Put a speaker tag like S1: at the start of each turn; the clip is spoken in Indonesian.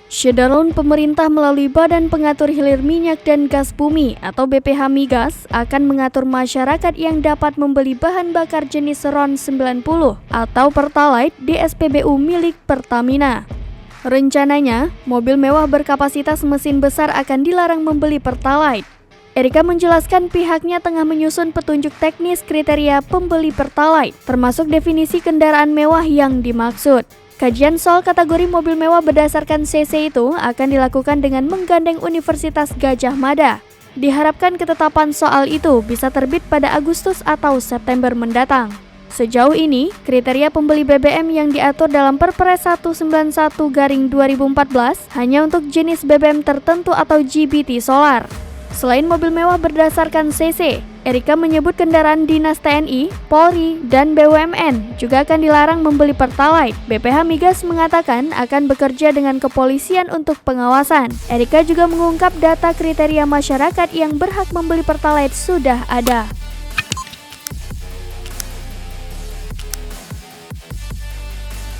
S1: Shutdown pemerintah melalui Badan Pengatur Hilir Minyak dan Gas Bumi atau BPH Migas akan mengatur masyarakat yang dapat membeli bahan bakar jenis RON 90 atau Pertalite di SPBU milik Pertamina. Rencananya, mobil mewah berkapasitas mesin besar akan dilarang membeli Pertalite. Erika menjelaskan pihaknya tengah menyusun petunjuk teknis kriteria pembeli Pertalite, termasuk definisi kendaraan mewah yang dimaksud. Kajian soal kategori mobil mewah berdasarkan CC itu akan dilakukan dengan menggandeng Universitas Gadjah Mada. Diharapkan ketetapan soal itu bisa terbit pada Agustus atau September mendatang. Sejauh ini, kriteria pembeli BBM yang diatur dalam Perpres 191/2014 hanya untuk jenis BBM tertentu atau GBT solar. Selain mobil mewah berdasarkan CC, Erika menyebut kendaraan dinas TNI, Polri, dan BUMN juga akan dilarang membeli Pertalite. BPH Migas mengatakan akan bekerja dengan kepolisian untuk pengawasan. Erika juga mengungkap data kriteria masyarakat yang berhak membeli Pertalite sudah ada.